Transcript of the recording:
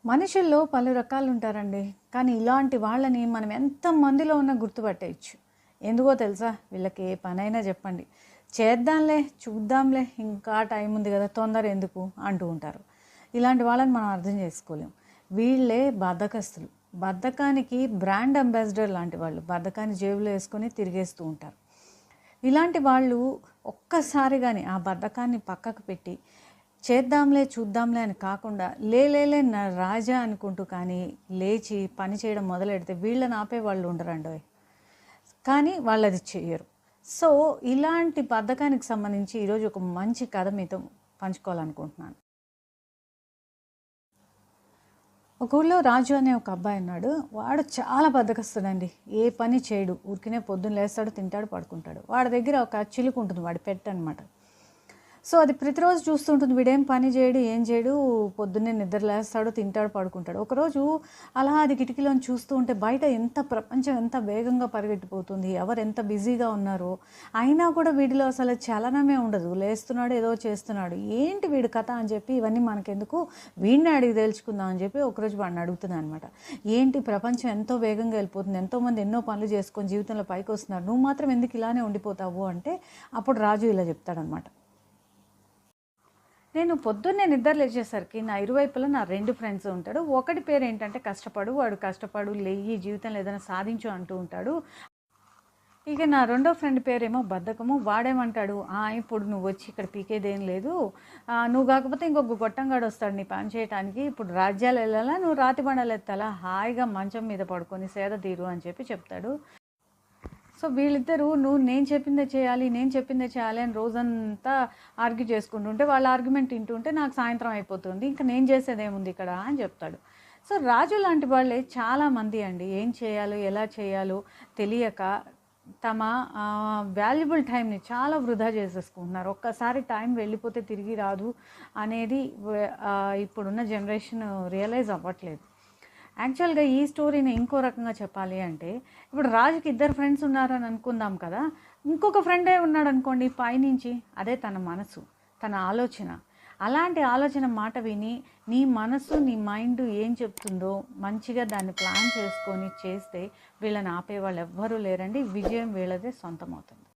మనుషుల్లో పలు రకాలు ఉంటారండి. కానీ ఇలాంటి వాళ్ళని మనం ఎంతమందిలో ఉన్నా గుర్తుపట్టేయచ్చు. ఎందుకో తెలుసా? వీళ్ళకి ఏ పనైనా చెప్పండి, చేద్దాంలే, చూద్దాంలే, ఇంకా టైం ఉంది కదా, తొందర ఎందుకు అంటూ ఉంటారు. ఇలాంటి వాళ్ళని మనం అర్థం చేసుకోలేం. వీళ్ళే బద్ధకస్తులు. బద్ధకానికి బ్రాండ్ అంబాసిడర్ లాంటి వాళ్ళు. బద్ధకాన్ని జేబులో వేసుకొని తిరిగేస్తూ ఉంటారు. ఇలాంటి వాళ్ళు ఒక్కసారి కానీ ఆ బద్ధకాన్ని పక్కకు పెట్టి చేద్దాంలే, చూద్దాంలే అని కాకుండా లేలేలే నా రాజా అనుకుంటూ కానీ లేచి పని చేయడం మొదలెడితే వీళ్ళని ఆపే వాళ్ళు ఉండరండి. కానీ వాళ్ళు అది చెయ్యరు. సో ఇలాంటి బద్ధకానికి సంబంధించి ఈరోజు ఒక మంచి కథ మీతో పంచుకోవాలనుకుంటున్నాను. ఒక ఊళ్ళో రాజు అనే ఒక అబ్బాయి ఉన్నాడు. వాడు చాలా బద్ధకస్తుడండి. ఏ పని చేయడు. ఊరికినే పొద్దున్న లేస్తాడు, తింటాడు, పడుకుంటాడు. వాడి దగ్గర ఒక చిలుక ఉంటుంది, వాడి పెట్ అనమాట. సో అది ప్రతిరోజు చూస్తుంటుంది. వీడేం పని చేయడు, ఏం చేయడు, పొద్దున్నే నిద్ర లేస్తాడు, తింటాడు, పడుకుంటాడు. ఒకరోజు అలా అది కిటికీలోని చూస్తూ ఉంటే బయట ప్రపంచం ఎంత వేగంగా పరిగెట్టిపోతుంది, ఎవరు ఎంత బిజీగా ఉన్నారో, అయినా కూడా వీడిలో అసలు చలనమే ఉండదు. లేస్తున్నాడు, ఏదో చేస్తున్నాడు. ఏంటి వీడి కథ అని చెప్పి, ఇవన్నీ మనకెందుకు, వీడిని అడిగి తేల్చుకుందాం అని చెప్పి ఒకరోజు వాడిని అడుగుతున్నాను అనమాట. ఏంటి ప్రపంచం ఎంతో వేగంగా వెళ్ళిపోతుంది, ఎంతోమంది ఎన్నో పనులు చేసుకొని జీవితంలో పైకి వస్తున్నారు, నువ్వు మాత్రం ఎందుకు ఇలానే ఉండిపోతావు అంటే అప్పుడు రాజు ఇలా చెప్తాడనమాట. నేను పొద్దున్నే నిద్ర లేచేసరికి నా ఇరువైపులా నా 2 ఫ్రెండ్స్ ఉంటాడు. ఒకటి పేరు ఏంటంటే కష్టపడు, వాడు కష్టపడు, లెయ్యి, జీవితంలో ఏదైనా సాధించు అంటూ ఉంటాడు. ఇక నా రెండో ఫ్రెండ్ పేరేమో బద్ధకము. వాడేమంటాడు, ఇప్పుడు నువ్వు వచ్చి ఇక్కడ పీకేదేం లేదు, నువ్వు కాకపోతే ఇంకొక గొట్టంగాడు వస్తాడు నీ పని చేయడానికి, ఇప్పుడు రాజ్యాలు వెళ్ళాలా, నువ్వు రాతి బండలు ఎత్తాలా, హాయిగా మంచం మీద పడుకొని సేద తీరు అని చెప్పి చెప్తాడు. సో వీళ్ళిద్దరూ నేను చెప్పిందే చేయాలి, నేను చెప్పిందే చేయాలి అని రోజంతా ఆర్గ్యూ చేసుకుంటుంటే, వాళ్ళ ఆర్గ్యుమెంట్ వింటుంటే నాకు సాయంత్రం అయిపోతుంది, ఇంకా నేను చేసేదేముంది ఇక్కడ అని చెప్తాడు. సో రాజు లాంటి వాళ్ళే చాలామంది అండి ఏం చేయాలో, ఎలా చేయాలో తెలియక తమ వాల్యుబుల్ టైంని చాలా వృధా చేసేసుకుంటున్నారు. ఒక్కసారి టైం వెళ్ళిపోతే తిరిగి రాదు అనేది ఇప్పుడున్న జనరేషన్ రియలైజ్ అవ్వట్లేదు. యాక్చువల్గా ఈ స్టోరీని ఇంకో రకంగా చెప్పాలి అంటే, ఇప్పుడు రాజుకి 2 ఫ్రెండ్స్ ఉన్నారు అని అనుకుందాం కదా, ఇంకొక ఫ్రెండే ఉన్నాడు అనుకోండి పైనుంచి, అదే తన మనసు, తన ఆలోచన. అలాంటి ఆలోచన మాట విని నీ మనసు, నీ మైండ్ ఏం చెప్తుందో మంచిగా దాన్ని ప్లాన్ చేసుకొని చేస్తే వీళ్ళని ఆపేవాళ్ళు ఎవ్వరూ లేరండి. విజయం వీళ్ళదే సొంతం అవుతుంది.